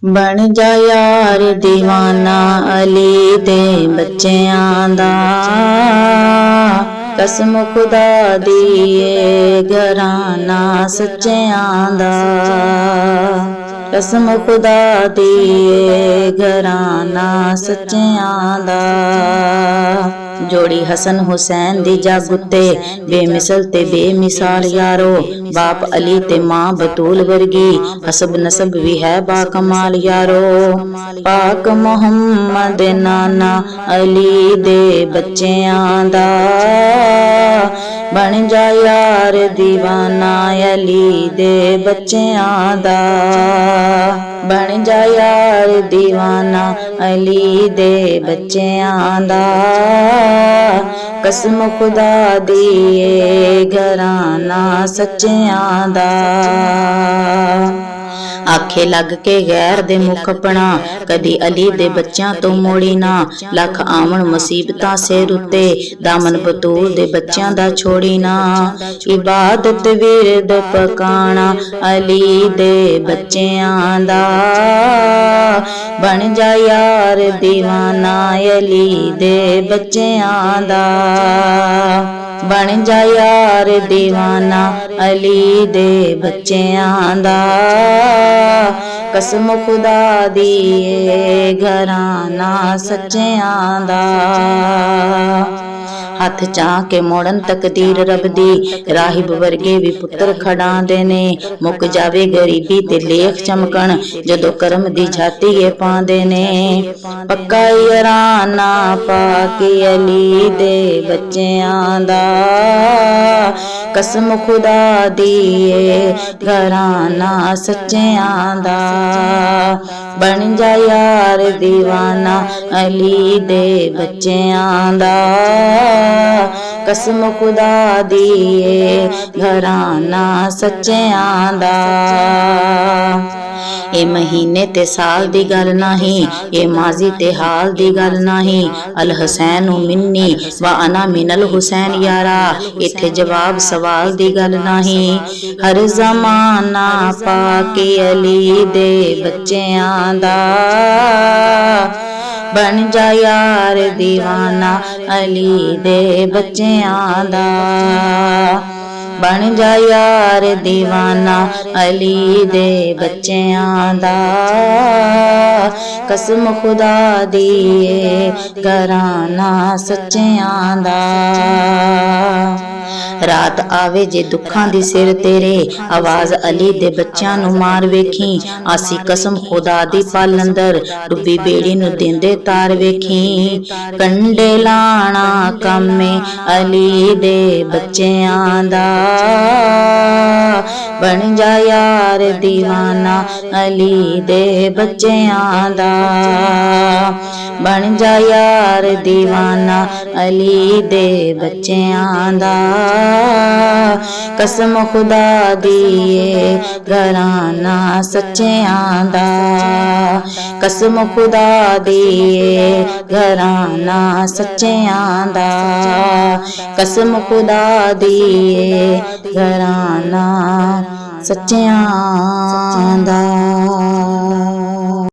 बन जा यार दीवाना अली दे बच्चियां दा। कसम खुदा दी ए घराना सच्चियां दा। कसम खुदा दी ए घराना सच्चियां दा। जोड़ी हसन हुसैन दी जग उत्ते बेमिसल ते बेमिसाल यारो। बाप अली ते मां बतूल वर्गी हसब नसब भी है बाकमाल यारो। पाक मोहम्मद नाना अली दे बच्चियां दा। बन जा यार दीवाना अली दे बच्चियां दा। बन जा यार दीवाना अली दे बच्चियां दा। कसम खुदा दी ए घराना सच्चियां दा। आखे लग के गैर दे मुख अपना कदी अली दे बच्चियां तो मोड़ी ना। लख आवन मुसीबतां सिर उत्ते दामन बतूल दे बच्चियां दा छोड़ी ना। इबादत विरद पकाना अली दे बच्चियां दा। बन जा यार दीवाना अली दे बच्चियां दा। बन जा यार दीवाना अली दे बच्चियां दा। कसम खुदा दी ए घराना सच्चियां दा। हथ चाह के मोड़न तकदीर रब दी राहिब वर्गे भी पुत्र खड़ांदे ने। मुक जावे गरीबी ते लेख चमकन जदों करम दी झाती ए पांदे ने। पक्का याराना पाके अली दे बच्चियां दा। कसम खुदा दी ए घराना सच्चियां दा। बन जा यार दीवाना अली दे बच्चियां दा। कसम खुदा दी ए घराना सच्चियां दा। ए महीने ते साल दी गल नाही, ए माजी ते हाल दी गल नाही। अल हुसैन मिन्नी व अना मिनल हुसैन यारा। इथे जवाब सवाल दी गल नाही। हर जमाना पाके अली दे बच्चियां दा। बन जा यार दीवाना अली दे बच्चियां दा। बन जा यार दीवाना अली दे बच्चियां दा। कसम खुदा दी ए घराना सच्चियां दा। रात आवे जे दुखां दी सिर तेरे आवाज अली दे बच्चियां नु मार वेखी। आसी कसम खुदा दी पल अंदर डुबी बेड़ी नु देंदे तार वेखी। कंडे लाना कम्मे अली दे बच्चियां दा। बन जा यार दीवाना अली दे बच्चियां दा। बन जा यार दीवाना अली दे बच्चियां दा। कसम खुदा दी ए घराना सच्चियां दा। कसम खुदा दी ए घराना सच्चियां दा। कसम खुदा दी ए घराना सच्चियां दा।